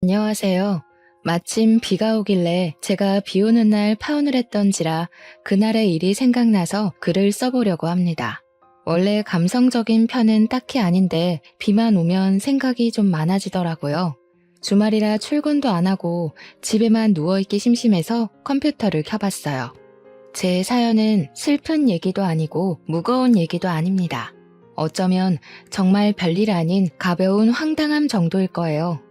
안녕하세요. 마침 비가 오길래 제가 비 오는 날 파혼을 했던지라 그날의 일이 생각나서 글을 써보려고 합니다. 원래 감성적인 편은 딱히 아닌데 비만 오면 생각이 좀 많아지더라고요. 주말이라 출근도 안 하고 집에만 누워있기 심심해서 컴퓨터를 켜봤어요. 제 사연은 슬픈 얘기도 아니고 무거운 얘기도 아닙니다. 어쩌면 정말 별일 아닌 가벼운 황당함 정도일 거예요.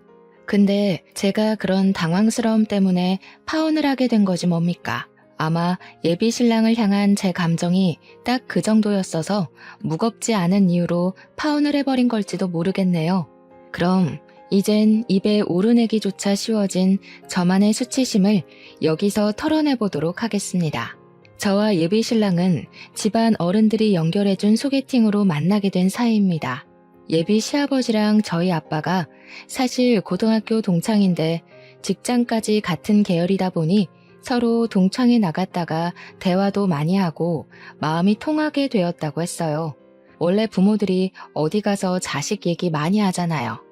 근데 제가 그런 당황스러움 때문에 파혼을 하게 된 거지 뭡니까? 아마 예비 신랑을 향한 제 감정이 딱 그 정도였어서 무겁지 않은 이유로 파혼을 해버린 걸지도 모르겠네요. 그럼 이젠 입에 오르내기조차 쉬워진 저만의 수치심을 여기서 털어내보도록 하겠습니다. 저와 예비 신랑은 집안 어른들이 연결해준 소개팅으로 만나게 된 사이입니다. 예비 시아버지랑 저희 아빠가 사실 고등학교 동창인데 직장까지 같은 계열이다 보니 서로 동창회 나갔다가 대화도 많이 하고 마음이 통하게 되었다고 했어요. 원래 부모들이 어디 가서 자식 얘기 많이 하잖아요.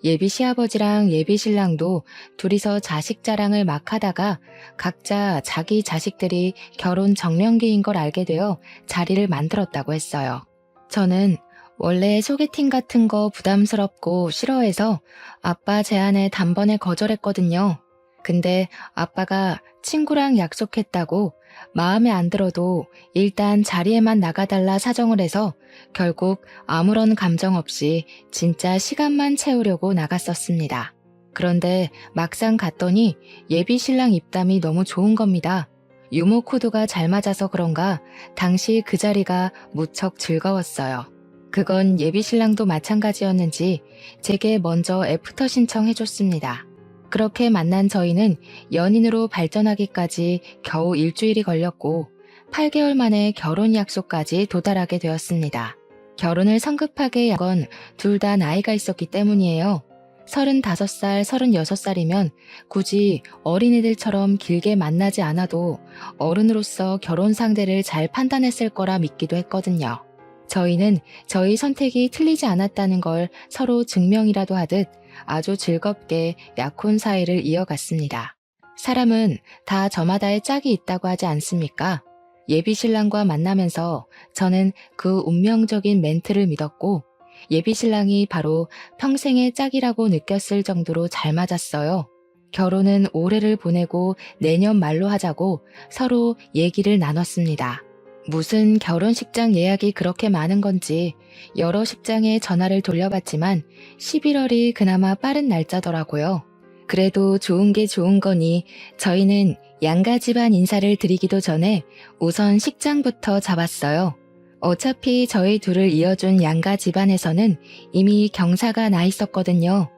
예비 시아버지랑 예비 신랑도 둘이서 자식 자랑을 막 하다가 각자 자기 자식들이 결혼 정년기인 걸 알게 되어 자리를 만들었다고 했어요. 저는 원래 소개팅 같은 거 부담스럽고 싫어해서 아빠 제안에 단번에 거절했거든요. 근데 아빠가 친구랑 약속했다고 마음에 안 들어도 일단 자리에만 나가달라 사정을 해서 결국 아무런 감정 없이 진짜 시간만 채우려고 나갔었습니다. 그런데 막상 갔더니 예비 신랑 입담이 너무 좋은 겁니다. 유머 코드가 잘 맞아서 그런가 당시 그 자리가 무척 즐거웠어요. 그건 예비 신랑도 마찬가지였는지 제게 먼저 애프터 신청해줬습니다. 그렇게 만난 저희는 연인으로 발전하기까지 겨우 일주일이 걸렸고 8개월 만에 결혼 약속까지 도달하게 되었습니다. 결혼을 성급하게 한 건 둘 다 나이가 있었기 때문이에요. 35살, 36살이면 굳이 어린이들처럼 길게 만나지 않아도 어른으로서 결혼 상대를 잘 판단했을 거라 믿기도 했거든요. 저희는 저희 선택이 틀리지 않았다는 걸 서로 증명이라도 하듯 아주 즐겁게 약혼 사이를 이어갔습니다. 사람은 다 저마다의 짝이 있다고 하지 않습니까? 예비 신랑과 만나면서 저는 그 운명적인 멘트를 믿었고 예비 신랑이 바로 평생의 짝이라고 느꼈을 정도로 잘 맞았어요. 결혼은 올해를 보내고 내년 말로 하자고 서로 얘기를 나눴습니다. 무슨 결혼식장 예약이 그렇게 많은 건지 여러 식장에 전화를 돌려봤지만 11월이 그나마 빠른 날짜더라고요. 그래도 좋은 게 좋은 거니 저희는 양가 집안 인사를 드리기도 전에 우선 식장부터 잡았어요. 어차피 저희 둘을 이어준 양가 집안에서는 이미 경사가 나 있었거든요.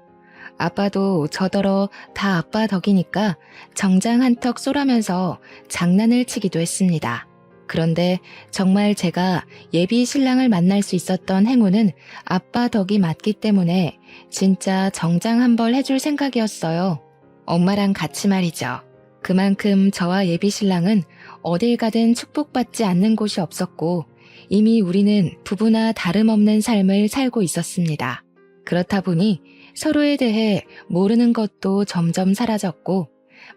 아빠도 저더러 다 아빠 덕이니까 정장 한턱 쏘라면서 장난을 치기도 했습니다. 그런데 정말 제가 예비 신랑을 만날 수 있었던 행운은 아빠 덕이 맞기 때문에 진짜 정장 한 벌 해줄 생각이었어요. 엄마랑 같이 말이죠. 그만큼 저와 예비 신랑은 어딜 가든 축복받지 않는 곳이 없었고 이미 우리는 부부나 다름없는 삶을 살고 있었습니다. 그렇다 보니 서로에 대해 모르는 것도 점점 사라졌고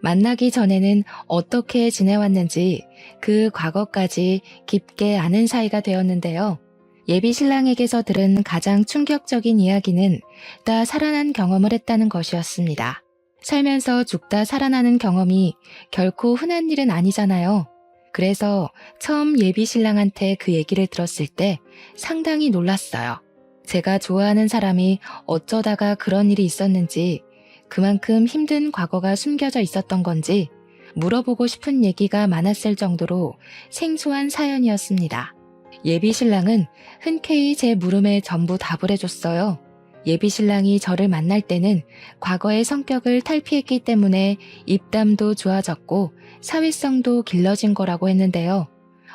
만나기 전에는 어떻게 지내왔는지 그 과거까지 깊게 아는 사이가 되었는데요. 예비 신랑에게서 들은 가장 충격적인 이야기는 다 살아난 경험을 했다는 것이었습니다. 살면서 죽다 살아나는 경험이 결코 흔한 일은 아니잖아요. 그래서 처음 예비 신랑한테 그 얘기를 들었을 때 상당히 놀랐어요. 제가 좋아하는 사람이 어쩌다가 그런 일이 있었는지 그만큼 힘든 과거가 숨겨져 있었던 건지 물어보고 싶은 얘기가 많았을 정도로 생소한 사연이었습니다. 예비 신랑은 흔쾌히 제 물음에 전부 답을 해줬어요. 예비 신랑이 저를 만날 때는 과거의 성격을 탈피했기 때문에 입담도 좋아졌고 사회성도 길러진 거라고 했는데요.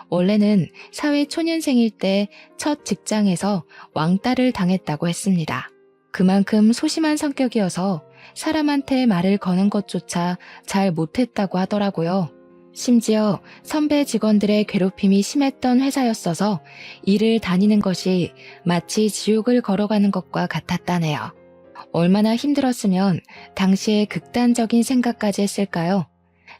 원래는 사회 초년생일 때 첫 직장에서 왕따를 당했다고 했습니다. 그만큼 소심한 성격이어서 사람한테 말을 거는 것조차 잘 못했다고 하더라고요. 심지어 선배 직원들의 괴롭힘이 심했던 회사였어서 일을 다니는 것이 마치 지옥을 걸어가는 것과 같았다네요. 얼마나 힘들었으면 당시에 극단적인 생각까지 했을까요?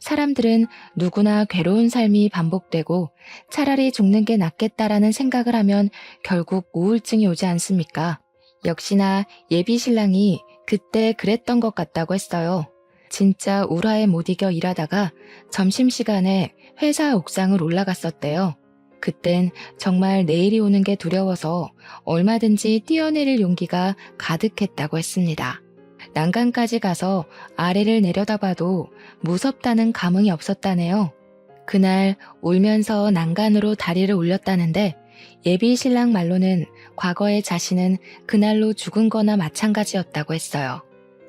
사람들은 누구나 괴로운 삶이 반복되고 차라리 죽는 게 낫겠다라는 생각을 하면 결국 우울증이 오지 않습니까? 역시나 예비 신랑이 그때 그랬던 것 같다고 했어요. 진짜 울화에 못 이겨 일하다가 점심시간에 회사 옥상을 올라갔었대요. 그땐 정말 내일이 오는 게 두려워서 얼마든지 뛰어내릴 용기가 가득했다고 했습니다. 난간까지 가서 아래를 내려다봐도 무섭다는 감흥이 없었다네요. 그날 울면서 난간으로 다리를 올렸다는데 예비 신랑 말로는 과거의 자신은 그날로 죽은 거나 마찬가지였다고 했어요.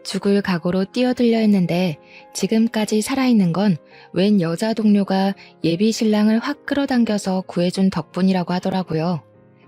죽을 각오로 뛰어들려 했는데 지금까지 살아있는 건 웬 여자 동료가 예비 신랑을 확 끌어당겨서 구해준 덕분이라고 하더라고요.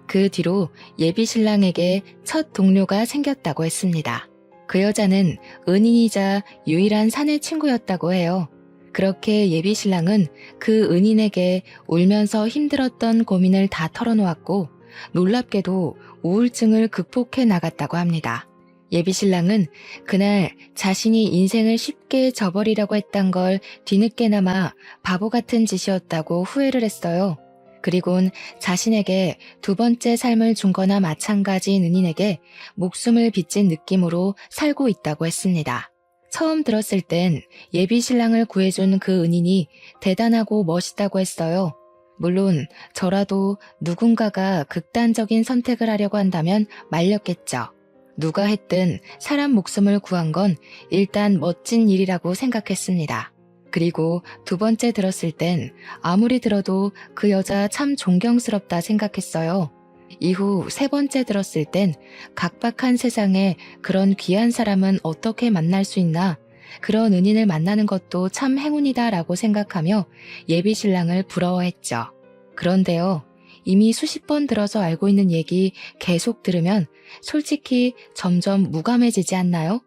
그 뒤로 예비 신랑에게 첫 동료가 생겼다고 했습니다. 그 여자는 은인이자 유일한 사내 친구였다고 해요. 그렇게 예비 신랑은 그 은인에게 울면서 힘들었던 고민을 다 털어놓았고 놀랍게도 우울증을 극복해 나갔다고 합니다. 예비 신랑은 그날 자신이 인생을 쉽게 저버리려고 했던 걸 뒤늦게나마 바보 같은 짓이었다고 후회를 했어요. 그리곤 자신에게 두 번째 삶을 준 거나 마찬가지인 은인에게 목숨을 빚진 느낌으로 살고 있다고 했습니다. 처음 들었을 땐 예비 신랑을 구해준 그 은인이 대단하고 멋있다고 했어요. 물론 저라도 누군가가 극단적인 선택을 하려고 한다면 말렸겠죠. 누가 했든 사람 목숨을 구한 건 일단 멋진 일이라고 생각했습니다. 그리고 두 번째 들었을 땐 아무리 들어도 그 여자 참 존경스럽다 생각했어요. 이후 세 번째 들었을 땐 각박한 세상에 그런 귀한 사람은 어떻게 만날 수 있나, 그런 은인을 만나는 것도 참 행운이다 라고 생각하며 예비 신랑을 부러워했죠. 그런데요, 이미 수십 번 들어서 알고 있는 얘기 계속 들으면 솔직히 점점 무감해지지 않나요?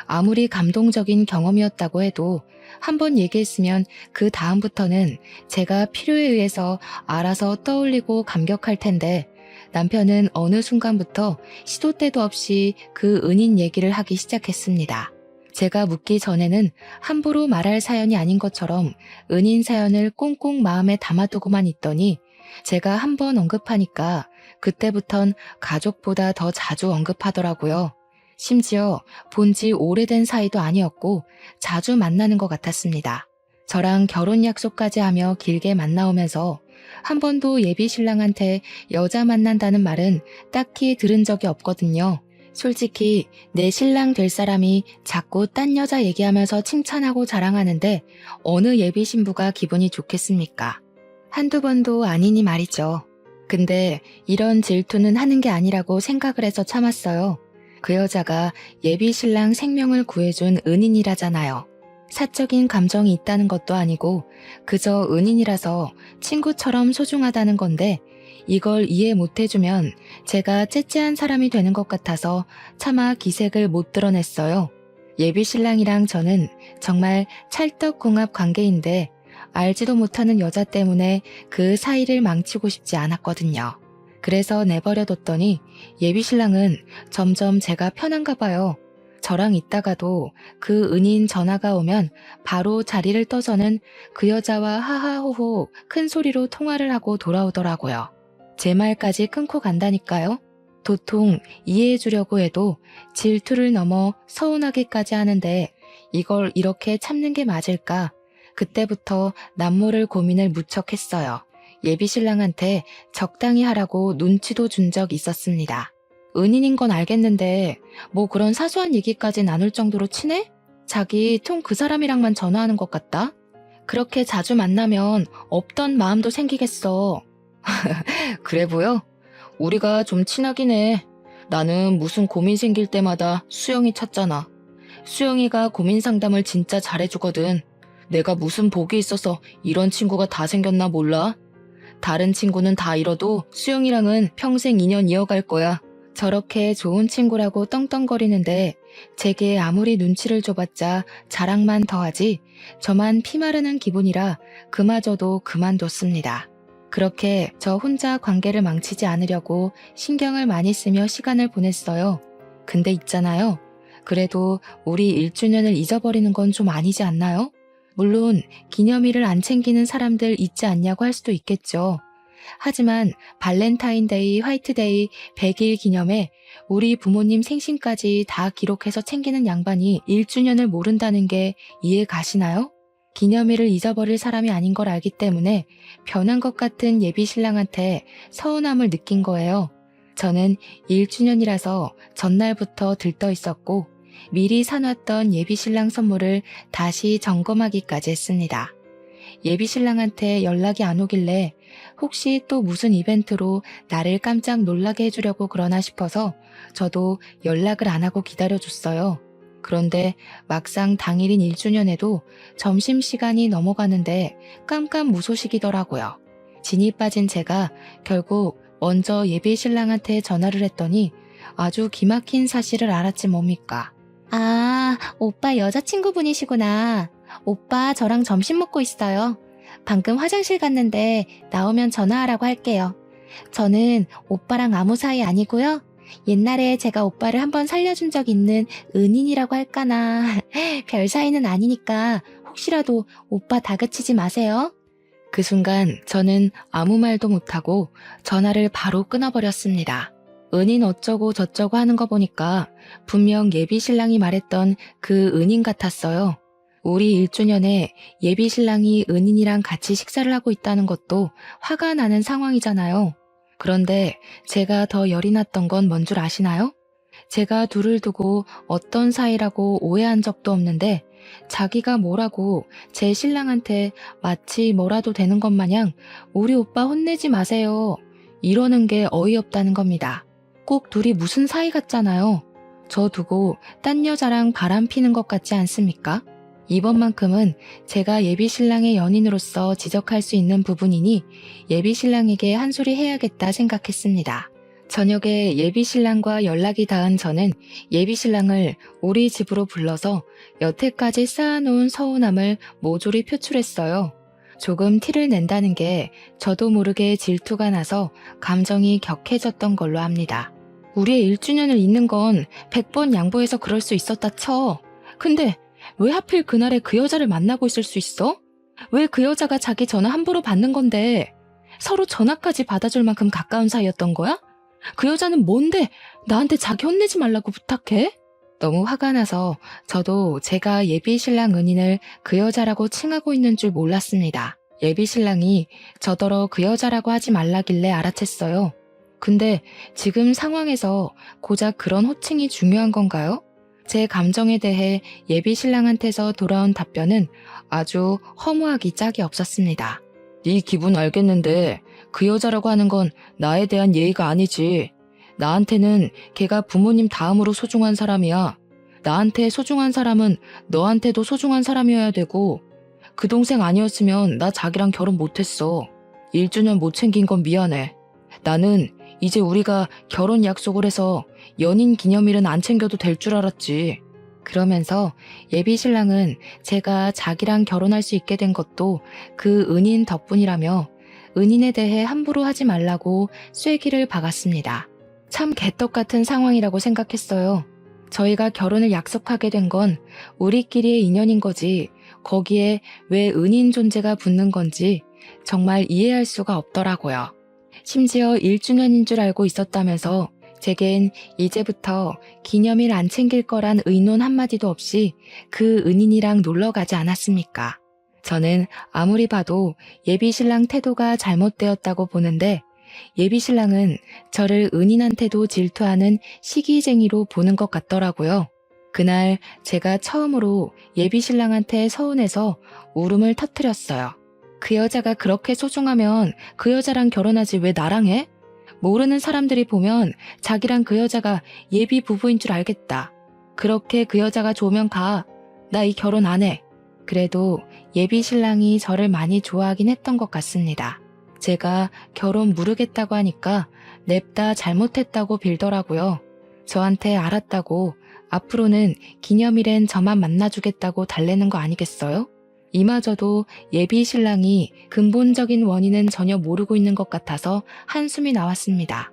아무리 감동적인 경험이었다고 해도 한 번 얘기했으면 그 다음부터는 제가 필요에 의해서 알아서 떠올리고 감격할 텐데 남편은 어느 순간부터 시도 때도 없이 그 은인 얘기를 하기 시작했습니다. 제가 묻기 전에는 함부로 말할 사연이 아닌 것처럼 은인 사연을 꽁꽁 마음에 담아두고만 있더니 제가 한 번 언급하니까 그때부턴 가족보다 더 자주 언급하더라고요. 심지어 본지 오래된 사이도 아니었고 자주 만나는 것 같았습니다. 저랑 결혼 약속까지 하며 길게 만나오면서 한 번도 예비 신랑한테 여자 만난다는 말은 딱히 들은 적이 없거든요. 솔직히 내 신랑 될 사람이 자꾸 딴 여자 얘기하면서 칭찬하고 자랑하는데 어느 예비 신부가 기분이 좋겠습니까? 한두 번도 아니니 말이죠. 근데 이런 질투는 하는 게 아니라고 생각을 해서 참았어요. 그 여자가 예비 신랑 생명을 구해준 은인이라잖아요. 사적인 감정이 있다는 것도 아니고 그저 은인이라서 친구처럼 소중하다는 건데 이걸 이해 못 해주면 제가 째째한 사람이 되는 것 같아서 차마 기색을 못 드러냈어요. 예비 신랑이랑 저는 정말 찰떡궁합 관계인데 알지도 못하는 여자 때문에 그 사이를 망치고 싶지 않았거든요. 그래서 내버려뒀더니 예비 신랑은 점점 제가 편한가 봐요. 저랑 있다가도 그 은인 전화가 오면 바로 자리를 떠서는 그 여자와 하하호호 큰 소리로 통화를 하고 돌아오더라고요. 제 말까지 끊고 간다니까요. 도통 이해해 주려고 해도 질투를 넘어 서운하기까지 하는데 이걸 이렇게 참는 게 맞을까? 그때부터 남모를 고민을 무척 했어요. 예비 신랑한테 적당히 하라고 눈치도 준 적 있었습니다. 은인인 건 알겠는데 뭐 그런 사소한 얘기까지 나눌 정도로 친해? 자기 통 그 사람이랑만 전화하는 것 같다? 그렇게 자주 만나면 없던 마음도 생기겠어. 그래 보여? 우리가 좀 친하긴 해. 나는 무슨 고민 생길 때마다 수영이 찾잖아. 수영이가 고민 상담을 진짜 잘해주거든. 내가 무슨 복이 있어서 이런 친구가 다 생겼나 몰라? 다른 친구는 다 잃어도 수영이랑은 평생 인연 이어갈 거야. 저렇게 좋은 친구라고 떵떵거리는데 제게 아무리 눈치를 줘봤자 자랑만 더하지 저만 피마르는 기분이라 그마저도 그만뒀습니다. 그렇게 저 혼자 관계를 망치지 않으려고 신경을 많이 쓰며 시간을 보냈어요. 근데 있잖아요. 그래도 우리 1주년을 잊어버리는 건 좀 아니지 않나요? 물론 기념일을 안 챙기는 사람들 있지 않냐고 할 수도 있겠죠. 하지만 발렌타인데이, 화이트데이, 100일 기념에 우리 부모님 생신까지 다 기록해서 챙기는 양반이 1주년을 모른다는 게 이해 가시나요? 기념일을 잊어버릴 사람이 아닌 걸 알기 때문에 변한 것 같은 예비 신랑한테 서운함을 느낀 거예요. 저는 1주년이라서 전날부터 들떠 있었고 미리 사놨던 예비 신랑 선물을 다시 점검하기까지 했습니다. 예비 신랑한테 연락이 안 오길래 혹시 또 무슨 이벤트로 나를 깜짝 놀라게 해주려고 그러나 싶어서 저도 연락을 안 하고 기다려줬어요. 그런데 막상 당일인 1주년에도 점심시간이 넘어가는데 깜깜무소식이더라고요. 진이 빠진 제가 결국 먼저 예비 신랑한테 전화를 했더니 아주 기막힌 사실을 알았지 뭡니까. 아, 오빠 여자친구분이시구나. 오빠 저랑 점심 먹고 있어요. 방금 화장실 갔는데 나오면 전화하라고 할게요. 저는 오빠랑 아무 사이 아니고요. 옛날에 제가 오빠를 한번 살려준 적 있는 은인이라고 할까나. 별 사이는 아니니까 혹시라도 오빠 다그치지 마세요. 그 순간 저는 아무 말도 못하고 전화를 바로 끊어버렸습니다. 은인 어쩌고 저쩌고 하는 거 보니까 분명 예비 신랑이 말했던 그 은인 같았어요. 우리 1주년에 예비 신랑이 은인이랑 같이 식사를 하고 있다는 것도 화가 나는 상황이잖아요. 그런데 제가 더 열이 났던 건 뭔 줄 아시나요? 제가 둘을 두고 어떤 사이라고 오해한 적도 없는데 자기가 뭐라고 제 신랑한테 마치 뭐라도 되는 것 마냥 우리 오빠 혼내지 마세요. 이러는 게 어이없다는 겁니다. 꼭 둘이 무슨 사이 같잖아요. 저 두고 딴 여자랑 바람 피는 것 같지 않습니까? 이번만큼은 제가 예비 신랑의 연인으로서 지적할 수 있는 부분이니 예비 신랑에게 한 소리 해야겠다 생각했습니다. 저녁에 예비 신랑과 연락이 닿은 저는 예비 신랑을 우리 집으로 불러서 여태까지 쌓아놓은 서운함을 모조리 표출했어요. 조금 티를 낸다는 게 저도 모르게 질투가 나서 감정이 격해졌던 걸로 합니다. 우리의 1주년을 잊는 건 100번 양보해서 그럴 수 있었다 쳐. 근데 왜 하필 그날에 그 여자를 만나고 있을 수 있어? 왜 그 여자가 자기 전화 함부로 받는 건데 서로 전화까지 받아줄 만큼 가까운 사이였던 거야? 그 여자는 뭔데 나한테 자기 혼내지 말라고 부탁해? 너무 화가 나서 저도 제가 예비 신랑 은인을 그 여자라고 칭하고 있는 줄 몰랐습니다. 예비 신랑이 저더러 그 여자라고 하지 말라길래 알아챘어요. 근데 지금 상황에서 고작 그런 호칭이 중요한 건가요? 제 감정에 대해 예비 신랑한테서 돌아온 답변은 아주 허무하기 짝이 없었습니다. 네 기분 알겠는데 그 여자라고 하는 건 나에 대한 예의가 아니지. 나한테는 걔가 부모님 다음으로 소중한 사람이야. 나한테 소중한 사람은 너한테도 소중한 사람이어야 되고 그 동생 아니었으면 나 자기랑 결혼 못했어. 1주년 못 챙긴 건 미안해. 나는 이제 우리가 결혼 약속을 해서 연인 기념일은 안 챙겨도 될 줄 알았지. 그러면서 예비 신랑은 제가 자기랑 결혼할 수 있게 된 것도 그 은인 덕분이라며 은인에 대해 함부로 하지 말라고 쐐기를 박았습니다. 참 개떡 같은 상황이라고 생각했어요. 저희가 결혼을 약속하게 된 건 우리끼리의 인연인 거지 거기에 왜 은인 존재가 붙는 건지 정말 이해할 수가 없더라고요. 심지어 1주년인 줄 알고 있었다면서 제겐 이제부터 기념일 안 챙길 거란 의논 한마디도 없이 그 은인이랑 놀러 가지 않았습니까? 저는 아무리 봐도 예비 신랑 태도가 잘못되었다고 보는데 예비 신랑은 저를 은인한테도 질투하는 시기쟁이로 보는 것 같더라고요. 그날 제가 처음으로 예비 신랑한테 서운해서 울음을 터뜨렸어요. 그 여자가 그렇게 소중하면 그 여자랑 결혼하지 왜 나랑 해? 모르는 사람들이 보면 자기랑 그 여자가 예비 부부인 줄 알겠다. 그렇게 그 여자가 좋으면 가. 나 이 결혼 안 해. 그래도 예비 신랑이 저를 많이 좋아하긴 했던 것 같습니다. 제가 결혼 무르겠다고 하니까 냅다 잘못했다고 빌더라고요. 저한테 알았다고 앞으로는 기념일엔 저만 만나주겠다고 달래는 거 아니겠어요? 이마저도 예비 신랑이 근본적인 원인은 전혀 모르고 있는 것 같아서 한숨이 나왔습니다.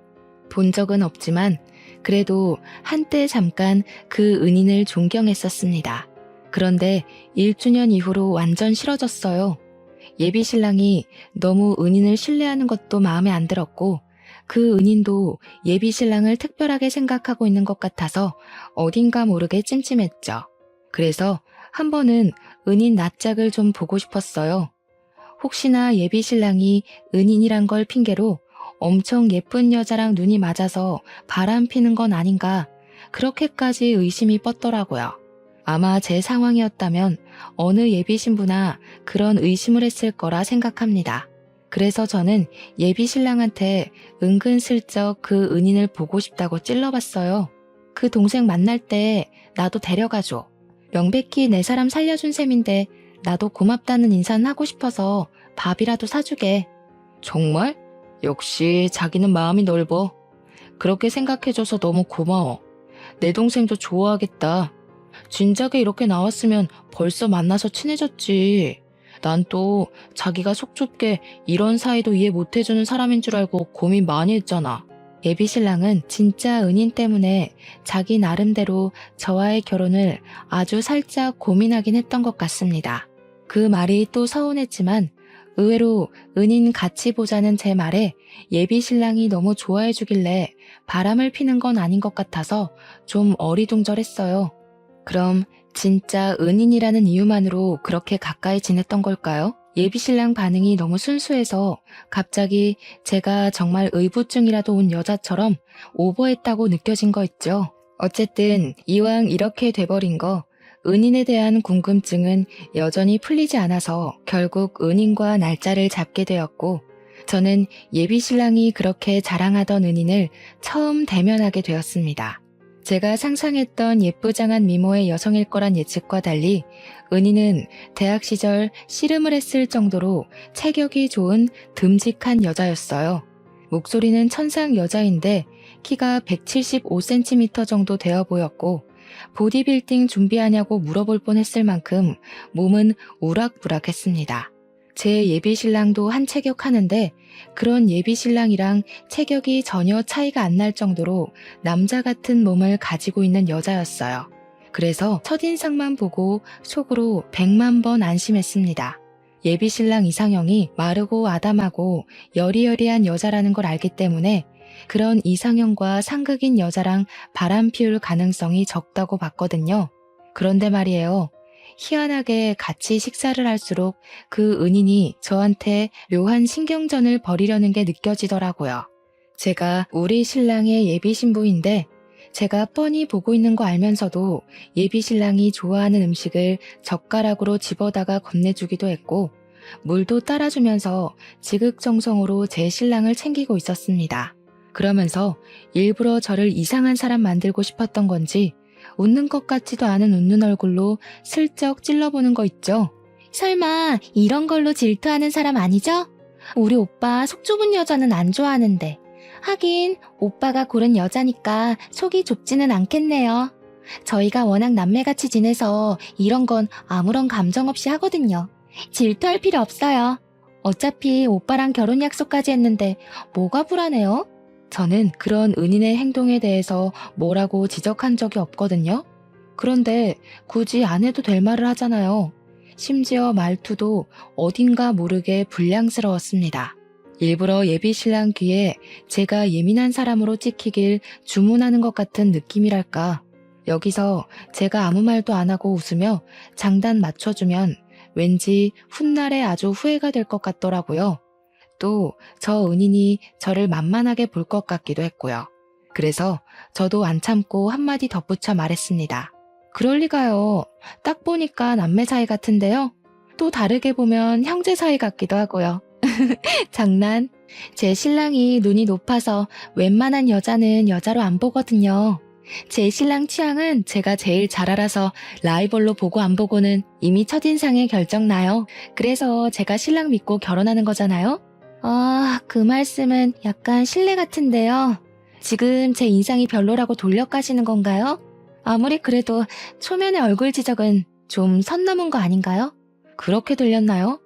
본 적은 없지만 그래도 한때 잠깐 그 은인을 존경했었습니다. 그런데 1주년 이후로 완전 싫어졌어요. 예비 신랑이 너무 은인을 신뢰하는 것도 마음에 안 들었고 그 은인도 예비 신랑을 특별하게 생각하고 있는 것 같아서 어딘가 모르게 찜찜했죠. 그래서 한 번은 은인 낯짝을 좀 보고 싶었어요. 혹시나 예비 신랑이 은인이란 걸 핑계로 엄청 예쁜 여자랑 눈이 맞아서 바람 피는 건 아닌가 그렇게까지 의심이 뻗더라고요. 아마 제 상황이었다면 어느 예비 신부나 그런 의심을 했을 거라 생각합니다. 그래서 저는 예비 신랑한테 은근슬쩍 그 은인을 보고 싶다고 찔러봤어요. 그 동생 만날 때 나도 데려가줘. 명백히 내 사람 살려준 셈인데 나도 고맙다는 인사는 하고 싶어서 밥이라도 사주게. 정말? 역시 자기는 마음이 넓어. 그렇게 생각해줘서 너무 고마워. 내 동생도 좋아하겠다. 진작에 이렇게 나왔으면 벌써 만나서 친해졌지. 난 또 자기가 속 좁게 이런 사이도 이해 못해주는 사람인 줄 알고 고민 많이 했잖아. 예비 신랑은 진짜 은인 때문에 자기 나름대로 저와의 결혼을 아주 살짝 고민하긴 했던 것 같습니다. 그 말이 또 서운했지만 의외로 은인 같이 보자는 제 말에 예비 신랑이 너무 좋아해 주길래 바람을 피는 건 아닌 것 같아서 좀 어리둥절했어요. 그럼 진짜 은인이라는 이유만으로 그렇게 가까이 지냈던 걸까요? 예비 신랑 반응이 너무 순수해서 갑자기 제가 정말 의부증이라도 온 여자처럼 오버했다고 느껴진 거 있죠. 어쨌든 이왕 이렇게 돼버린 거 은인에 대한 궁금증은 여전히 풀리지 않아서 결국 은인과 날짜를 잡게 되었고 저는 예비 신랑이 그렇게 자랑하던 은인을 처음 대면하게 되었습니다. 제가 상상했던 예쁘장한 미모의 여성일 거란 예측과 달리 은희는 대학 시절 씨름을 했을 정도로 체격이 좋은 듬직한 여자였어요. 목소리는 천상 여자인데 키가 175cm 정도 되어 보였고 보디빌딩 준비하냐고 물어볼 뻔했을 만큼 몸은 우락부락했습니다. 제 예비 신랑도 한 체격 하는데 그런 예비 신랑이랑 체격이 전혀 차이가 안 날 정도로 남자 같은 몸을 가지고 있는 여자였어요. 그래서 첫인상만 보고 속으로 100만 번 안심했습니다. 예비 신랑 이상형이 마르고 아담하고 여리여리한 여자라는 걸 알기 때문에 그런 이상형과 상극인 여자랑 바람 피울 가능성이 적다고 봤거든요. 그런데 말이에요. 희한하게 같이 식사를 할수록 그 은인이 저한테 묘한 신경전을 벌이려는 게 느껴지더라고요. 제가 우리 신랑의 예비 신부인데 제가 뻔히 보고 있는 거 알면서도 예비 신랑이 좋아하는 음식을 젓가락으로 집어다가 건네주기도 했고 물도 따라주면서 지극정성으로 제 신랑을 챙기고 있었습니다. 그러면서 일부러 저를 이상한 사람 만들고 싶었던 건지 웃는 것 같지도 않은 웃는 얼굴로 슬쩍 찔러보는 거 있죠. 설마 이런 걸로 질투하는 사람 아니죠? 우리 오빠 속 좁은 여자는 안 좋아하는데. 하긴 오빠가 고른 여자니까 속이 좁지는 않겠네요. 저희가 워낙 남매같이 지내서 이런 건 아무런 감정 없이 하거든요. 질투할 필요 없어요. 어차피 오빠랑 결혼 약속까지 했는데 뭐가 불안해요? 저는 그런 은인의 행동에 대해서 뭐라고 지적한 적이 없거든요. 그런데 굳이 안 해도 될 말을 하잖아요. 심지어 말투도 어딘가 모르게 불량스러웠습니다. 일부러 예비 신랑 귀에 제가 예민한 사람으로 찍히길 주문하는 것 같은 느낌이랄까. 여기서 제가 아무 말도 안 하고 웃으며 장단 맞춰주면 왠지 훗날에 아주 후회가 될 것 같더라고요. 또 저 은인이 저를 만만하게 볼 것 같기도 했고요. 그래서 저도 안 참고 한마디 덧붙여 말했습니다. 그럴 리가요. 딱 보니까 남매 사이 같은데요. 또 다르게 보면 형제 사이 같기도 하고요. 장난. 제 신랑이 눈이 높아서 웬만한 여자는 여자로 안 보거든요. 제 신랑 취향은 제가 제일 잘 알아서 라이벌로 보고 안 보고는 이미 첫인상에 결정나요. 그래서 제가 신랑 믿고 결혼하는 거잖아요. 그 말씀은 약간 실례 같은데요. 지금 제 인상이 별로라고 돌려가시는 건가요? 아무리 그래도 초면의 얼굴 지적은 좀 선 넘은 거 아닌가요? 그렇게 들렸나요?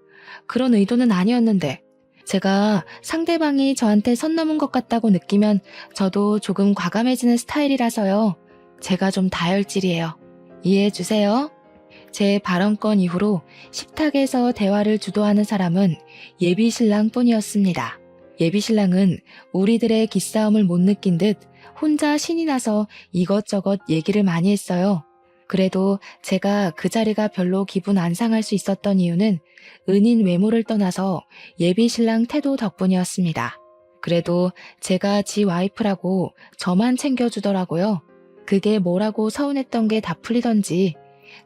그런 의도는 아니었는데 제가 상대방이 저한테 선 넘은 것 같다고 느끼면 저도 조금 과감해지는 스타일이라서요. 제가 좀 다혈질이에요. 이해해주세요. 제 발언권 이후로 식탁에서 대화를 주도하는 사람은 예비신랑 뿐이었습니다. 예비신랑은 우리들의 기싸움을 못 느낀 듯 혼자 신이 나서 이것저것 얘기를 많이 했어요. 그래도 제가 그 자리가 별로 기분 안 상할 수 있었던 이유는 은인 외모를 떠나서 예비신랑 태도 덕분이었습니다. 그래도 제가 지 와이프라고 저만 챙겨주더라고요. 그게 뭐라고 서운했던 게 다 풀리던지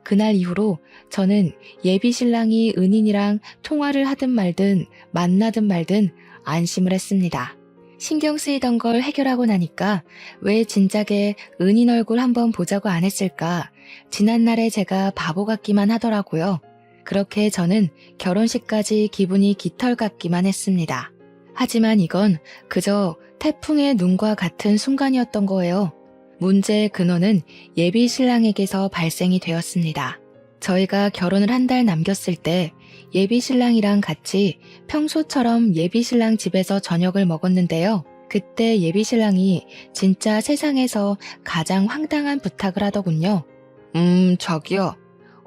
그날 이후로 저는 예비신랑이 은인이랑 통화를 하든 말든 만나든 말든 안심을 했습니다. 신경 쓰이던 걸 해결하고 나니까 왜 진작에 은인 얼굴 한번 보자고 안 했을까? 지난날에 제가 바보 같기만 하더라고요. 그렇게 저는 결혼식까지 기분이 깃털 같기만 했습니다. 하지만 이건 그저 태풍의 눈과 같은 순간이었던 거예요. 문제의 근원은 예비 신랑에게서 발생이 되었습니다. 저희가 결혼을 한 달 남겼을 때 예비 신랑이랑 같이 평소처럼 예비 신랑 집에서 저녁을 먹었는데요. 그때 예비 신랑이 진짜 세상에서 가장 황당한 부탁을 하더군요. 자기야,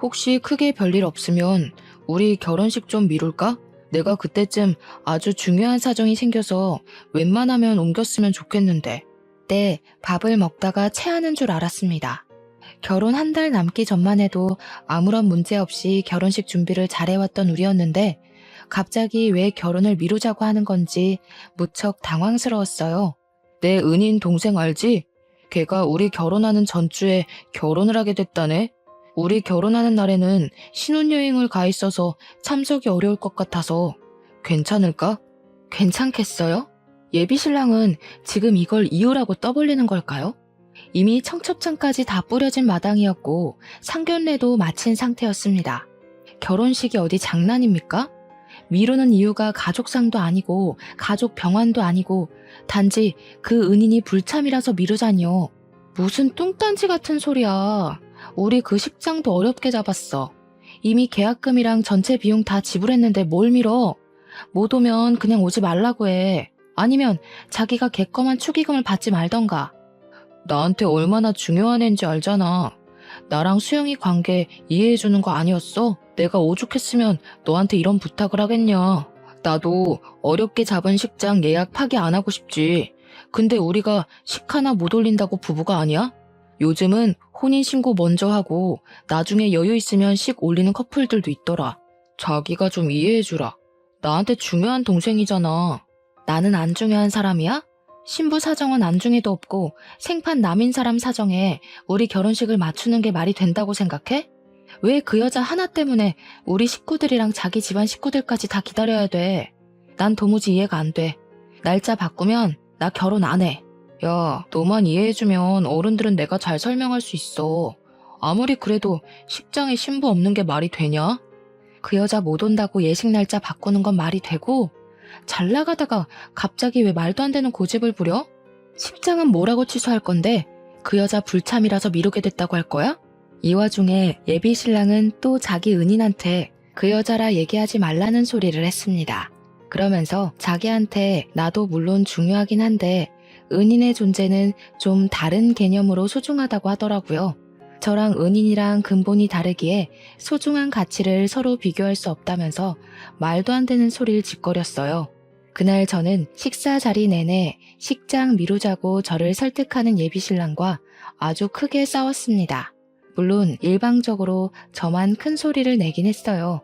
혹시 크게 별일 없으면 우리 결혼식 좀 미룰까? 내가 그때쯤 아주 중요한 사정이 생겨서 웬만하면 옮겼으면 좋겠는데. 때 밥을 먹다가 체하는 줄 알았습니다. 결혼 한 달 남기 전만 해도 아무런 문제 없이 결혼식 준비를 잘해왔던 우리였는데 갑자기 왜 결혼을 미루자고 하는 건지 무척 당황스러웠어요. 내 은인 동생 알지? 걔가 우리 결혼하는 전주에 결혼을 하게 됐다네. 우리 결혼하는 날에는 신혼여행을 가 있어서 참석이 어려울 것 같아서 괜찮을까? 괜찮겠어요? 예비신랑은 지금 이걸 이유라고 떠벌리는 걸까요? 이미 청첩장까지 다 뿌려진 마당이었고 상견례도 마친 상태였습니다. 결혼식이 어디 장난입니까? 미루는 이유가 가족상도 아니고 가족 병환도 아니고 단지 그 은인이 불참이라서 미루자니요. 무슨 뚱딴지 같은 소리야. 우리 그 식장도 어렵게 잡았어. 이미 계약금이랑 전체 비용 다 지불했는데 뭘 미뤄? 못 오면 그냥 오지 말라고 해. 아니면 자기가 객검한 축의금을 받지 말던가. 나한테 얼마나 중요한 애인지 알잖아. 나랑 수영이 관계 이해해주는 거 아니었어? 내가 오죽했으면 너한테 이런 부탁을 하겠냐. 나도 어렵게 잡은 식장 예약 파기 안 하고 싶지. 근데 우리가 식 하나 못 올린다고 부부가 아니야? 요즘은 혼인신고 먼저 하고 나중에 여유 있으면 식 올리는 커플들도 있더라. 자기가 좀 이해해주라. 나한테 중요한 동생이잖아. 나는 안 중요한 사람이야? 신부 사정은 안중에도 없고 생판 남인 사람 사정에 우리 결혼식을 맞추는 게 말이 된다고 생각해? 왜 그 여자 하나 때문에 우리 식구들이랑 자기 집안 식구들까지 다 기다려야 돼? 난 도무지 이해가 안 돼. 날짜 바꾸면 나 결혼 안 해. 야, 너만 이해해주면 어른들은 내가 잘 설명할 수 있어. 아무리 그래도 식장에 신부 없는 게 말이 되냐? 그 여자 못 온다고 예식 날짜 바꾸는 건 말이 되고 잘 나가다가 갑자기 왜 말도 안 되는 고집을 부려? 식장은 뭐라고 취소할 건데 그 여자 불참이라서 미루게 됐다고 할 거야? 이 와중에 예비 신랑은 또 자기 은인한테 그 여자라 얘기하지 말라는 소리를 했습니다. 그러면서 자기한테 나도 물론 중요하긴 한데 은인의 존재는 좀 다른 개념으로 소중하다고 하더라고요. 저랑 은인이랑 근본이 다르기에 소중한 가치를 서로 비교할 수 없다면서 말도 안 되는 소리를 짓거렸어요. 그날 저는 식사 자리 내내 식장 미루자고 저를 설득하는 예비신랑과 아주 크게 싸웠습니다. 물론 일방적으로 저만 큰 소리를 내긴 했어요.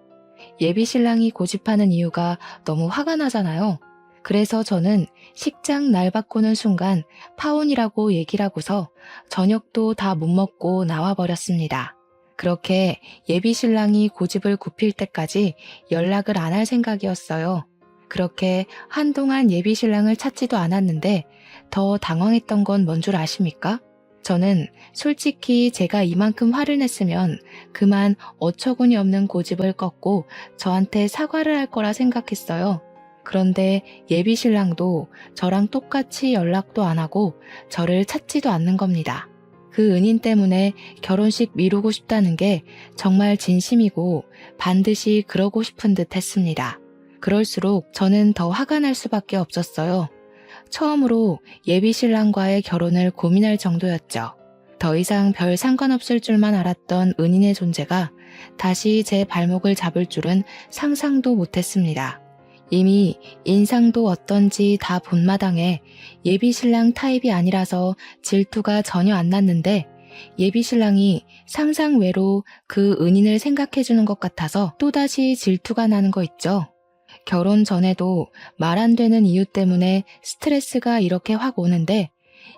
예비신랑이 고집하는 이유가 너무 화가 나잖아요. 그래서 저는 식장 날 바꾸는 순간 파혼이라고 얘기를 하고서 저녁도 다 못 먹고 나와버렸습니다. 그렇게 예비신랑이 고집을 굽힐 때까지 연락을 안 할 생각이었어요. 그렇게 한동안 예비신랑을 찾지도 않았는데 더 당황했던 건 뭔 줄 아십니까? 저는 솔직히 제가 이만큼 화를 냈으면 그만 어처구니 없는 고집을 꺾고 저한테 사과를 할 거라 생각했어요. 그런데 예비신랑도 저랑 똑같이 연락도 안 하고 저를 찾지도 않는 겁니다. 그 은인 때문에 결혼식 미루고 싶다는 게 정말 진심이고 반드시 그러고 싶은 듯 했습니다. 그럴수록 저는 더 화가 날 수밖에 없었어요. 처음으로 예비 신랑과의 결혼을 고민할 정도였죠. 더 이상 별 상관없을 줄만 알았던 은인의 존재가 다시 제 발목을 잡을 줄은 상상도 못했습니다. 이미 인상도 어떤지 다 본마당에 예비 신랑 타입이 아니라서 질투가 전혀 안 났는데 예비 신랑이 상상 외로 그 은인을 생각해주는 것 같아서 또다시 질투가 나는 거 있죠. 결혼 전에도 말 안 되는 이유 때문에 스트레스가 이렇게 확 오는데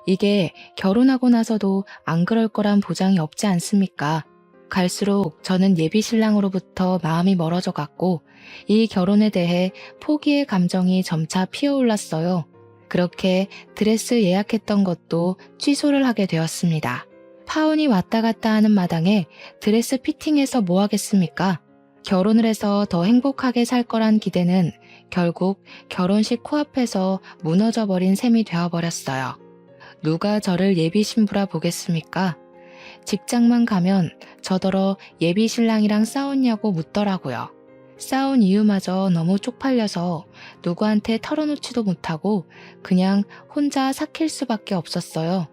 이게 결혼하고 나서도 안 그럴 거란 보장이 없지 않습니까? 갈수록 저는 예비 신랑으로부터 마음이 멀어져 갔고 이 결혼에 대해 포기의 감정이 점차 피어올랐어요. 그렇게 드레스 예약했던 것도 취소를 하게 되었습니다. 파혼이 왔다 갔다 하는 마당에 드레스 피팅해서 뭐 하겠습니까? 결혼을 해서 더 행복하게 살 거란 기대는 결국 결혼식 코앞에서 무너져버린 셈이 되어버렸어요. 누가 저를 예비 신부라 보겠습니까? 직장만 가면 저더러 예비 신랑이랑 싸웠냐고 묻더라고요. 싸운 이유마저 너무 쪽팔려서 누구한테 털어놓지도 못하고 그냥 혼자 삭힐 수밖에 없었어요.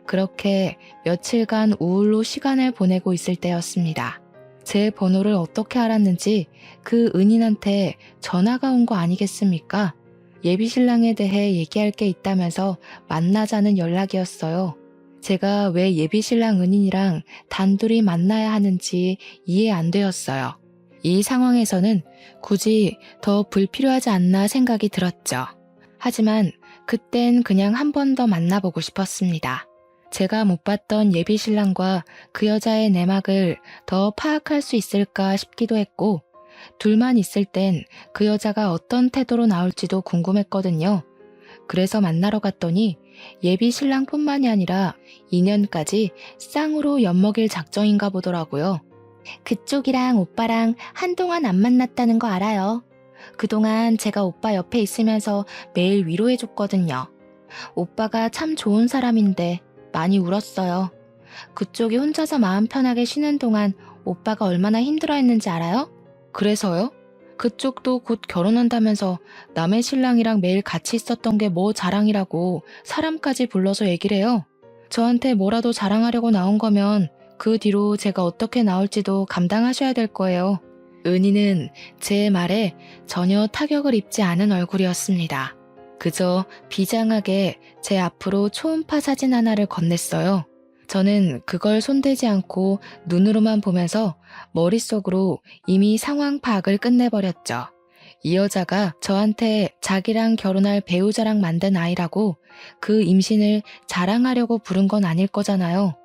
그렇게 며칠간 우울로 시간을 보내고 있을 때였습니다. 제 번호를 어떻게 알았는지 그 은인한테 전화가 온 거 아니겠습니까? 예비 신랑에 대해 얘기할 게 있다면서 만나자는 연락이었어요. 제가 왜 예비 신랑 은인이랑 단둘이 만나야 하는지 이해 안 되었어요. 이 상황에서는 굳이 더 불필요하지 않나 생각이 들었죠. 하지만 그땐 그냥 한 번 더 만나보고 싶었습니다. 제가 못 봤던 예비 신랑과 그 여자의 내막을 더 파악할 수 있을까 싶기도 했고 둘만 있을 땐 그 여자가 어떤 태도로 나올지도 궁금했거든요. 그래서 만나러 갔더니 예비 신랑뿐만이 아니라 인연까지 쌍으로 엿먹일 작정인가 보더라고요. 그쪽이랑 오빠랑 한동안 안 만났다는 거 알아요. 그동안 제가 오빠 옆에 있으면서 매일 위로해줬거든요. 오빠가 참 좋은 사람인데 많이 울었어요. 그쪽이 혼자서 마음 편하게 쉬는 동안 오빠가 얼마나 힘들어했는지 알아요? 그래서요? 그쪽도 곧 결혼한다면서 남의 신랑이랑 매일 같이 있었던 게 뭐 자랑이라고 사람까지 불러서 얘기를 해요. 저한테 뭐라도 자랑하려고 나온 거면 그 뒤로 제가 어떻게 나올지도 감당하셔야 될 거예요. 은희는 제 말에 전혀 타격을 입지 않은 얼굴이었습니다. 그저 비장하게 제 앞으로 초음파 사진 하나를 건넸어요. 저는 그걸 손대지 않고 눈으로만 보면서 머릿속으로 이미 상황 파악을 끝내버렸죠. 이 여자가 저한테 자기랑 결혼할 배우자랑 만든 아이라고 그 임신을 자랑하려고 부른 건 아닐 거잖아요.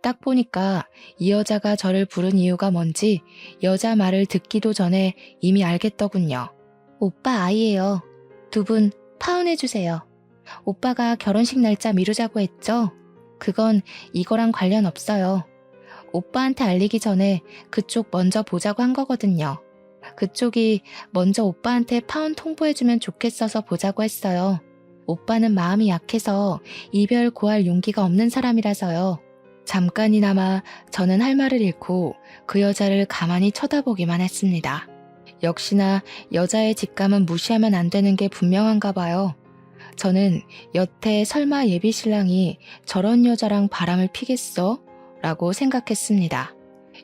딱 보니까 이 여자가 저를 부른 이유가 뭔지 여자 말을 듣기도 전에 이미 알겠더군요. 오빠 아이예요. 두 분 파혼해주세요. 오빠가 결혼식 날짜 미루자고 했죠? 그건 이거랑 관련 없어요. 오빠한테 알리기 전에 그쪽 먼저 보자고 한 거거든요. 그쪽이 먼저 오빠한테 파혼 통보해주면 좋겠어서 보자고 했어요. 오빠는 마음이 약해서 이별 고할 용기가 없는 사람이라서요. 잠깐이나마 저는 할 말을 잃고 그 여자를 가만히 쳐다보기만 했습니다. 역시나 여자의 직감은 무시하면 안 되는 게 분명한가 봐요. 저는 여태 설마 예비 신랑이 저런 여자랑 바람을 피겠어? 라고 생각했습니다.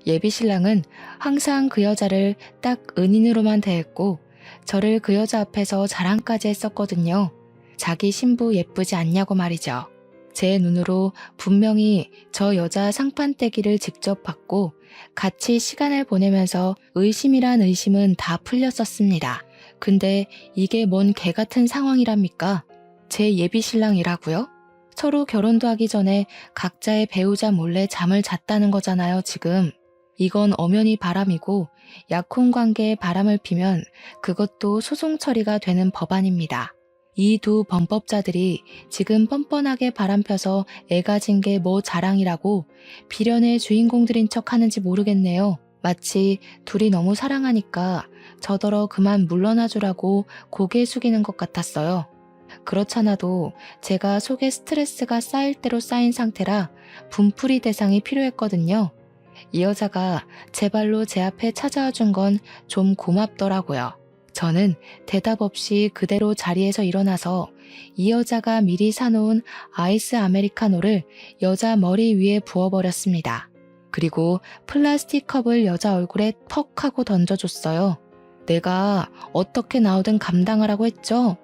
예비 신랑은 항상 그 여자를 딱 은인으로만 대했고 저를 그 여자 앞에서 자랑까지 했었거든요. 자기 신부 예쁘지 않냐고 말이죠. 제 눈으로 분명히 저 여자 상판떼기를 직접 받고 같이 시간을 보내면서 의심이란 의심은 다 풀렸었습니다. 근데 이게 뭔 개같은 상황이랍니까? 제 예비 신랑이라고요? 서로 결혼도 하기 전에 각자의 배우자 몰래 잠을 잤다는 거잖아요, 지금. 이건 엄연히 바람이고 약혼관계에 바람을 피면 그것도 소송 처리가 되는 법안입니다. 이 두 범법자들이 지금 뻔뻔하게 바람펴서 애가진 게 뭐 자랑이라고 비련의 주인공들인 척 하는지 모르겠네요. 마치 둘이 너무 사랑하니까 저더러 그만 물러나주라고 고개 숙이는 것 같았어요. 그렇잖아도 제가 속에 스트레스가 쌓일 대로 쌓인 상태라 분풀이 대상이 필요했거든요. 이 여자가 제 발로 제 앞에 찾아와 준 건 좀 고맙더라고요. 저는 대답 없이 그대로 자리에서 일어나서 이 여자가 미리 사놓은 아이스 아메리카노를 여자 머리 위에 부어버렸습니다. 그리고 플라스틱 컵을 여자 얼굴에 턱 하고 던져줬어요. 내가 어떻게 나오든 감당하라고 했죠?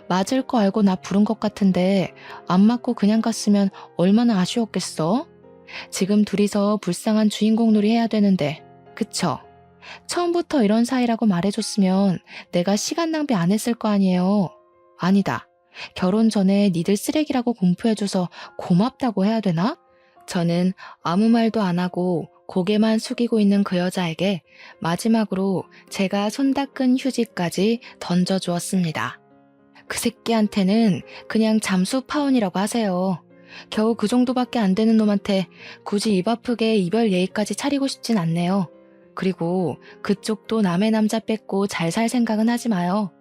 맞을 거 알고 나 부른 것 같은데 안 맞고 그냥 갔으면 얼마나 아쉬웠겠어? 지금 둘이서 불쌍한 주인공 놀이 해야 되는데, 그쵸? 처음부터 이런 사이라고 말해줬으면 내가 시간 낭비 안 했을 거 아니에요. 아니다. 결혼 전에 니들 쓰레기라고 공표해줘서 고맙다고 해야 되나? 저는 아무 말도 안 하고 고개만 숙이고 있는 그 여자에게 마지막으로 제가 손 닦은 휴지까지 던져주었습니다. 그 새끼한테는 그냥 잠수 파혼이라고 하세요. 겨우 그 정도밖에 안 되는 놈한테 굳이 입 아프게 이별 예의까지 차리고 싶진 않네요. 그리고 그쪽도 남의 남자 뺏고 잘 살 생각은 하지 마요.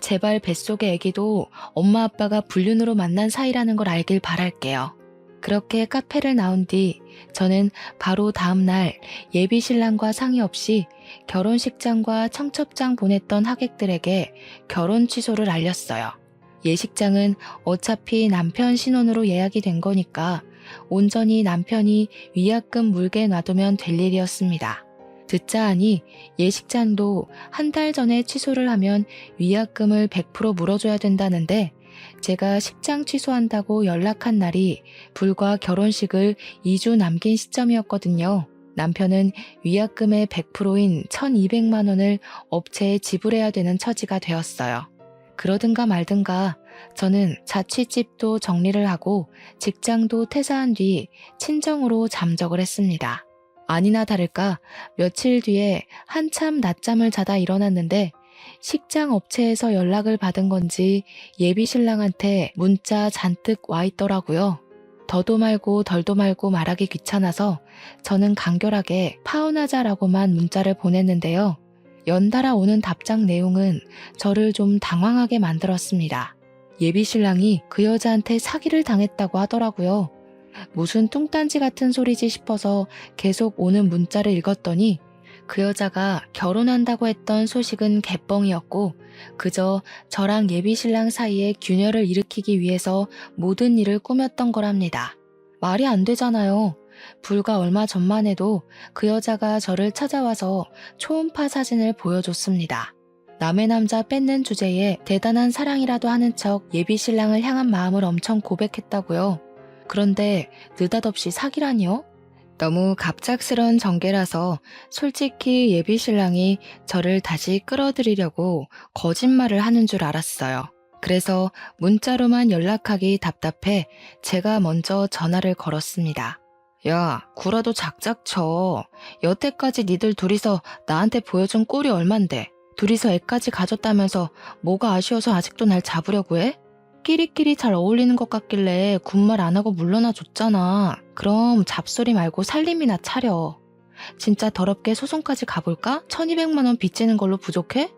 제발 뱃속의 애기도 엄마 아빠가 불륜으로 만난 사이라는 걸 알길 바랄게요. 그렇게 카페를 나온 뒤 저는 바로 다음날 예비 신랑과 상의 없이 결혼식장과 청첩장 보냈던 하객들에게 결혼 취소를 알렸어요. 예식장은 어차피 남편 신혼으로 예약이 된 거니까 온전히 남편이 위약금 물게 놔두면 될 일이었습니다. 듣자 하니 예식장도 한 달 전에 취소를 하면 위약금을 100% 물어줘야 된다는데 제가 식장 취소한다고 연락한 날이 불과 결혼식을 2주 남긴 시점이었거든요. 남편은 위약금의 100%인 1,200만 원을 업체에 지불해야 되는 처지가 되었어요. 그러든가 말든가 저는 자취집도 정리를 하고 직장도 퇴사한 뒤 친정으로 잠적을 했습니다. 아니나 다를까 며칠 뒤에 한참 낮잠을 자다 일어났는데 식장 업체에서 연락을 받은 건지 예비 신랑한테 문자 잔뜩 와 있더라고요. 더도 말고 덜도 말고 말하기 귀찮아서 저는 간결하게 파혼하자라고만 문자를 보냈는데요. 연달아 오는 답장 내용은 저를 좀 당황하게 만들었습니다. 예비 신랑이 그 여자한테 사기를 당했다고 하더라고요. 무슨 뚱딴지 같은 소리지 싶어서 계속 오는 문자를 읽었더니 그 여자가 결혼한다고 했던 소식은 개뻥이었고 그저 저랑 예비 신랑 사이에 균열을 일으키기 위해서 모든 일을 꾸몄던 거랍니다. 말이 안 되잖아요. 불과 얼마 전만 해도 그 여자가 저를 찾아와서 초음파 사진을 보여줬습니다. 남의 남자 뺏는 주제에 대단한 사랑이라도 하는 척 예비 신랑을 향한 마음을 엄청 고백했다고요. 그런데 느닷없이 사기라니요? 너무 갑작스런 전개라서 솔직히 예비 신랑이 저를 다시 끌어들이려고 거짓말을 하는 줄 알았어요. 그래서 문자로만 연락하기 답답해 제가 먼저 전화를 걸었습니다. 야, 구라도 작작 쳐. 여태까지 니들 둘이서 나한테 보여준 꼴이 얼만데 둘이서 애까지 가졌다면서 뭐가 아쉬워서 아직도 날 잡으려고 해? 끼리끼리 잘 어울리는 것 같길래 군말 안 하고 물러나 줬잖아. 그럼 잡소리 말고 살림이나 차려. 진짜 더럽게 소송까지 가볼까? 1,200만 원 빚지는 걸로 부족해?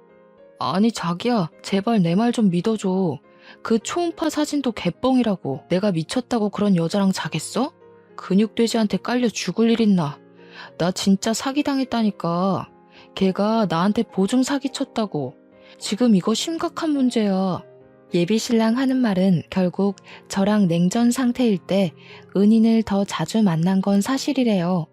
아니 자기야, 제발 내 말 좀 믿어줘. 그 초음파 사진도 개뻥이라고. 내가 미쳤다고 그런 여자랑 자겠어? 근육돼지한테 깔려 죽을 일 있나. 나 진짜 사기당했다니까. 걔가 나한테 보증 사기 쳤다고. 지금 이거 심각한 문제야. 예비 신랑 하는 말은 결국 저랑 냉전 상태일 때 은인을 더 자주 만난 건 사실이래요.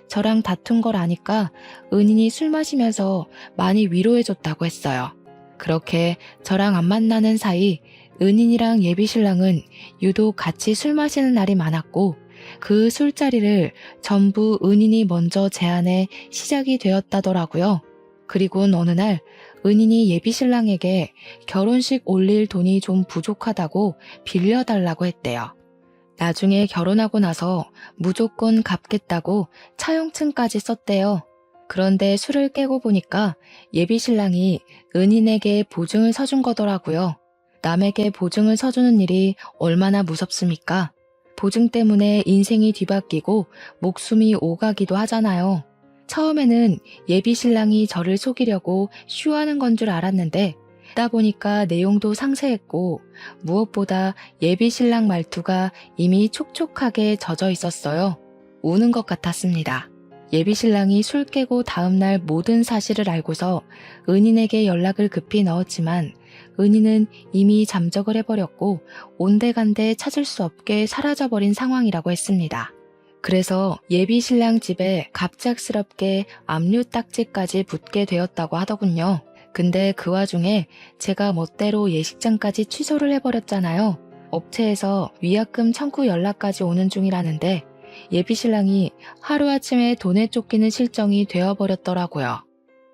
저랑 다툰 걸 아니까 은인이 술 마시면서 많이 위로해줬다고 했어요. 그렇게 저랑 안 만나는 사이 은인이랑 예비 신랑은 유독 같이 술 마시는 날이 많았고 그 술자리를 전부 은인이 먼저 제안해 시작이 되었다더라고요. 그리고 어느 날 은인이 예비 신랑에게 결혼식 올릴 돈이 좀 부족하다고 빌려달라고 했대요. 나중에 결혼하고 나서 무조건 갚겠다고 차용증까지 썼대요. 그런데 술을 깨고 보니까 예비 신랑이 은인에게 보증을 서준 거더라고요. 남에게 보증을 서주는 일이 얼마나 무섭습니까? 보증 때문에 인생이 뒤바뀌고 목숨이 오가기도 하잖아요. 처음에는 예비 신랑이 저를 속이려고 쇼하는 건 줄 알았는데 듣다 보니까 내용도 상세했고 무엇보다 예비 신랑 말투가 이미 촉촉하게 젖어 있었어요. 우는 것 같았습니다. 예비신랑이 술 깨고 다음날 모든 사실을 알고서 은인에게 연락을 급히 넣었지만 은인은 이미 잠적을 해버렸고 온데간데 찾을 수 없게 사라져버린 상황이라고 했습니다. 그래서 예비신랑 집에 갑작스럽게 압류 딱지까지 붙게 되었다고 하더군요. 근데 그 와중에 제가 멋대로 예식장까지 취소를 해버렸잖아요. 업체에서 위약금 청구 연락까지 오는 중이라는데 예비신랑이 하루아침에 돈에 쫓기는 실정이 되어버렸더라고요.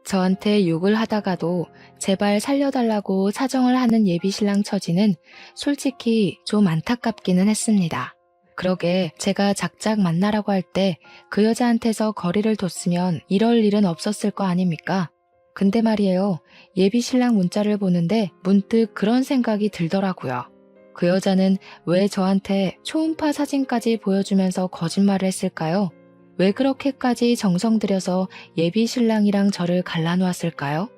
저한테 욕을 하다가도 제발 살려달라고 사정을 하는 예비신랑 처지는 솔직히 좀 안타깝기는 했습니다. 그러게 제가 작작 만나라고 할 때 그 여자한테서 거리를 뒀으면 이럴 일은 없었을 거 아닙니까? 근데 말이에요. 예비신랑 문자를 보는데 문득 그런 생각이 들더라고요. 그 여자는 왜 저한테 초음파 사진까지 보여주면서 거짓말을 했을까요? 왜 그렇게까지 정성 들여서 예비신랑이랑 저를 갈라놓았을까요?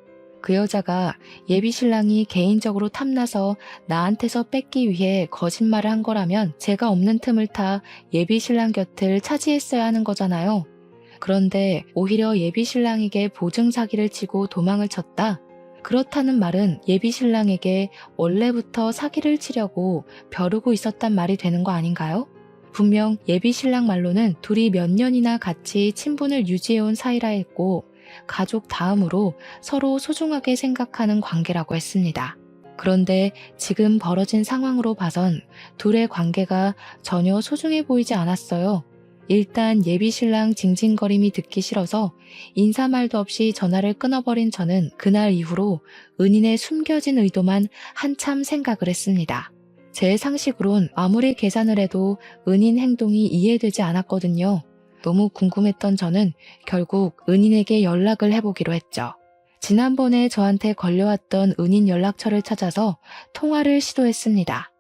그 여자가 예비신랑이 개인적으로 탐나서 나한테서 뺏기 위해 거짓말을 한 거라면 제가 없는 틈을 타 예비신랑 곁을 차지했어야 하는 거잖아요. 그런데 오히려 예비신랑에게 보증 사기를 치고 도망을 쳤다? 그렇다는 말은 예비신랑에게 원래부터 사기를 치려고 벼르고 있었단 말이 되는 거 아닌가요? 분명 예비신랑 말로는 둘이 몇 년이나 같이 친분을 유지해온 사이라 했고 가족 다음으로 서로 소중하게 생각하는 관계라고 했습니다. 그런데 지금 벌어진 상황으로 봐선 둘의 관계가 전혀 소중해 보이지 않았어요. 일단 예비신랑 징징거림이 듣기 싫어서 인사말도 없이 전화를 끊어버린 저는 그날 이후로 은인의 숨겨진 의도만 한참 생각을 했습니다. 제 상식으론 아무리 계산을 해도 은인 행동이 이해되지 않았거든요. 너무 궁금했던 저는 결국 은인에게 연락을 해보기로 했죠. 지난번에 저한테 걸려왔던 은인 연락처를 찾아서 통화를 시도했습니다.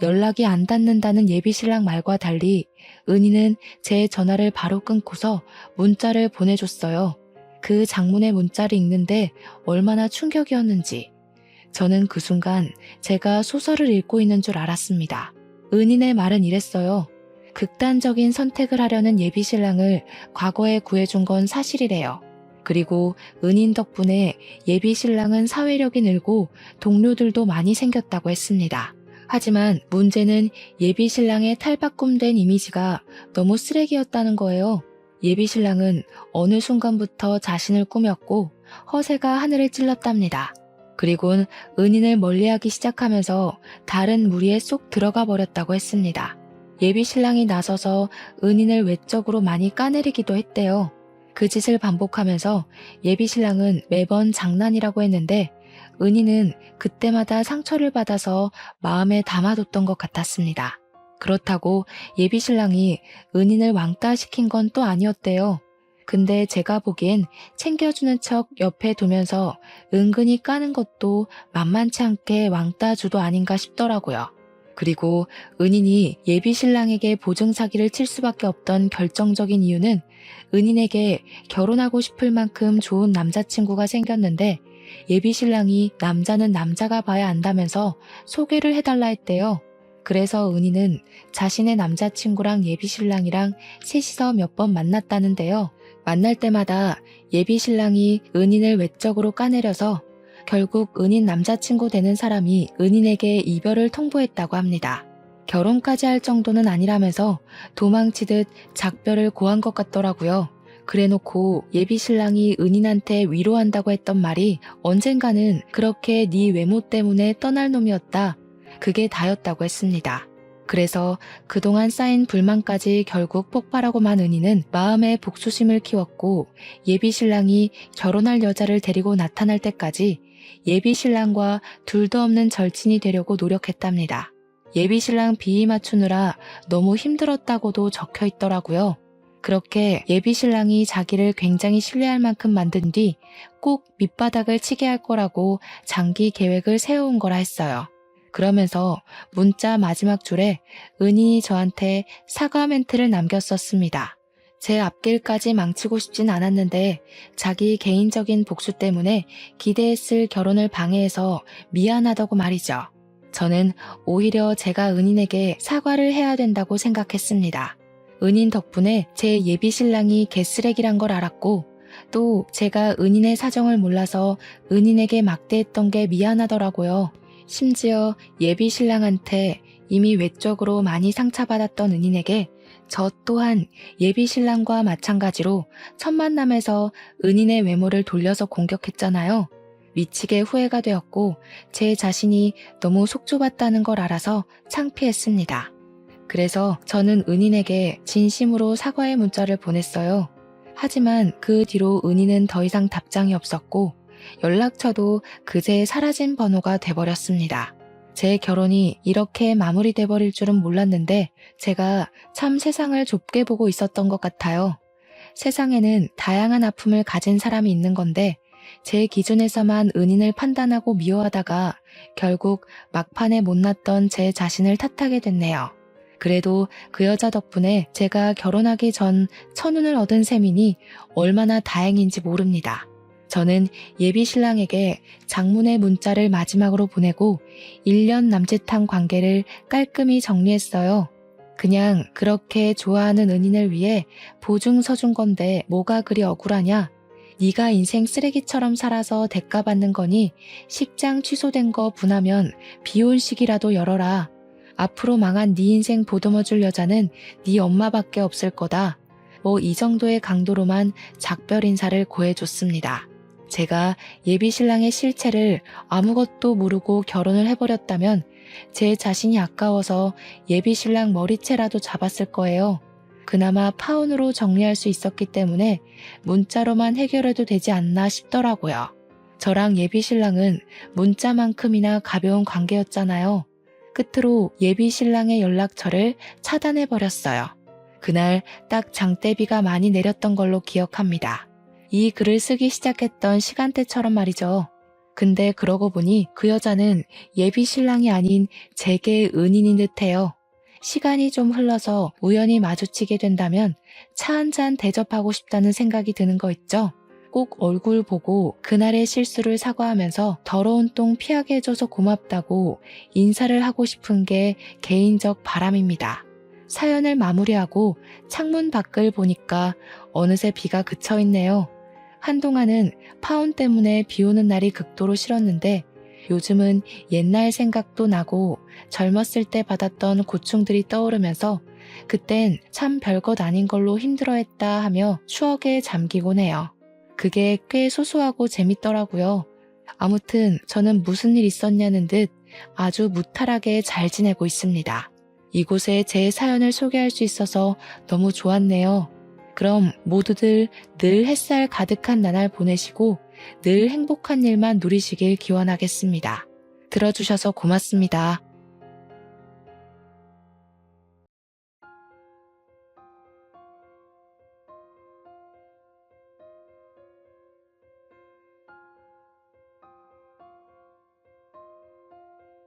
연락이 안 닿는다는 예비신랑 말과 달리 은인은 제 전화를 바로 끊고서 문자를 보내줬어요. 그 장문의 문자를 읽는데 얼마나 충격이었는지. 저는 그 순간 제가 소설을 읽고 있는 줄 알았습니다. 은인의 말은 이랬어요. 극단적인 선택을 하려는 예비신랑을 과거에 구해준 건 사실이래요. 그리고 은인 덕분에 예비신랑은 사회력이 늘고 동료들도 많이 생겼다고 했습니다. 하지만 문제는 예비신랑의 탈바꿈된 이미지가 너무 쓰레기였다는 거예요. 예비신랑은 어느 순간부터 자신을 꾸몄고 허세가 하늘을 찔렀답니다. 그리곤 은인을 멀리하기 시작하면서 다른 무리에 쏙 들어가 버렸다고 했습니다. 예비신랑이 나서서 은인을 외적으로 많이 까내리기도 했대요. 그 짓을 반복하면서 예비신랑은 매번 장난이라고 했는데 은인은 그때마다 상처를 받아서 마음에 담아뒀던 것 같았습니다. 그렇다고 예비신랑이 은인을 왕따시킨 건 또 아니었대요. 근데 제가 보기엔 챙겨주는 척 옆에 두면서 은근히 까는 것도 만만치 않게 왕따주도 아닌가 싶더라고요. 그리고 은인이 예비신랑에게 보증사기를 칠 수밖에 없던 결정적인 이유는 은인에게 결혼하고 싶을 만큼 좋은 남자친구가 생겼는데 예비신랑이 남자는 남자가 봐야 안다면서 소개를 해달라 했대요. 그래서 은인은 자신의 남자친구랑 예비신랑이랑 셋이서 몇 번 만났다는데요. 만날 때마다 예비신랑이 은인을 외적으로 까내려서 결국 은인 남자친구 되는 사람이 은인에게 이별을 통보했다고 합니다. 결혼까지 할 정도는 아니라면서 도망치듯 작별을 고한 것 같더라고요. 그래놓고 예비신랑이 은인한테 위로한다고 했던 말이 언젠가는 그렇게 네 외모 때문에 떠날 놈이었다. 그게 다였다고 했습니다. 그래서 그동안 쌓인 불만까지 결국 폭발하고 만 은희는 마음에 복수심을 키웠고 예비신랑이 결혼할 여자를 데리고 나타날 때까지 예비신랑과 둘도 없는 절친이 되려고 노력했답니다. 예비신랑 비위 맞추느라 너무 힘들었다고도 적혀 있더라고요. 그렇게 예비신랑이 자기를 굉장히 신뢰할 만큼 만든 뒤 꼭 밑바닥을 치게 할 거라고 장기 계획을 세워온 거라 했어요. 그러면서 문자 마지막 줄에 은인이 저한테 사과 멘트를 남겼었습니다. 제 앞길까지 망치고 싶진 않았는데 자기 개인적인 복수 때문에 기대했을 결혼을 방해해서 미안하다고 말이죠. 저는 오히려 제가 은인에게 사과를 해야 된다고 생각했습니다. 은인 덕분에 제 예비 신랑이 개쓰레기란 걸 알았고 또 제가 은인의 사정을 몰라서 은인에게 막대했던 게 미안하더라고요. 심지어 예비 신랑한테 이미 외적으로 많이 상처받았던 은인에게 저 또한 예비 신랑과 마찬가지로 첫 만남에서 은인의 외모를 돌려서 공격했잖아요. 미치게 후회가 되었고 제 자신이 너무 속 좁았다는 걸 알아서 창피했습니다. 그래서 저는 은인에게 진심으로 사과의 문자를 보냈어요. 하지만 그 뒤로 은인은 더 이상 답장이 없었고 연락처도 그제 사라진 번호가 돼버렸습니다. 제 결혼이 이렇게 마무리돼 버릴 줄은 몰랐는데 제가 참 세상을 좁게 보고 있었던 것 같아요. 세상에는 다양한 아픔을 가진 사람이 있는 건데 제 기준에서만 은인을 판단하고 미워하다가 결국 막판에 못났던 제 자신을 탓하게 됐네요. 그래도 그 여자 덕분에 제가 결혼하기 전 천운을 얻은 셈이니 얼마나 다행인지 모릅니다. 저는 예비 신랑에게 장문의 문자를 마지막으로 보내고 1년 남짓한 관계를 깔끔히 정리했어요. 그냥 그렇게 좋아하는 은인을 위해 보증 서준 건데 뭐가 그리 억울하냐? 네가 인생 쓰레기처럼 살아서 대가받는 거니 식장 취소된 거 분하면 비혼식이라도 열어라. 앞으로 망한 네 인생 보듬어줄 여자는 네 엄마밖에 없을 거다. 뭐 이 정도의 강도로만 작별 인사를 고해줬습니다. 제가 예비 신랑의 실체를 아무것도 모르고 결혼을 해버렸다면 제 자신이 아까워서 예비 신랑 머리채라도 잡았을 거예요. 그나마 파혼으로 정리할 수 있었기 때문에 문자로만 해결해도 되지 않나 싶더라고요. 저랑 예비 신랑은 문자만큼이나 가벼운 관계였잖아요. 끝으로 예비 신랑의 연락처를 차단해버렸어요. 그날 딱 장대비가 많이 내렸던 걸로 기억합니다. 이 글을 쓰기 시작했던 시간대처럼 말이죠. 근데 그러고 보니 그 여자는 예비 신랑이 아닌 제게 은인인 듯해요. 시간이 좀 흘러서 우연히 마주치게 된다면 차 한잔 대접하고 싶다는 생각이 드는 거 있죠? 꼭 얼굴 보고 그날의 실수를 사과하면서 더러운 똥 피하게 해줘서 고맙다고 인사를 하고 싶은 게 개인적 바람입니다. 사연을 마무리하고 창문 밖을 보니까 어느새 비가 그쳐 있네요. 한동안은 파혼 때문에 비 오는 날이 극도로 싫었는데 요즘은 옛날 생각도 나고 젊었을 때 받았던 고충들이 떠오르면서 그땐 참 별것 아닌 걸로 힘들어했다 하며 추억에 잠기곤 해요. 그게 꽤 소소하고 재밌더라고요. 아무튼 저는 무슨 일 있었냐는 듯 아주 무탈하게 잘 지내고 있습니다. 이곳에 제 사연을 소개할 수 있어서 너무 좋았네요. 그럼 모두들 늘 햇살 가득한 나날 보내시고 늘 행복한 일만 누리시길 기원하겠습니다. 들어주셔서 고맙습니다.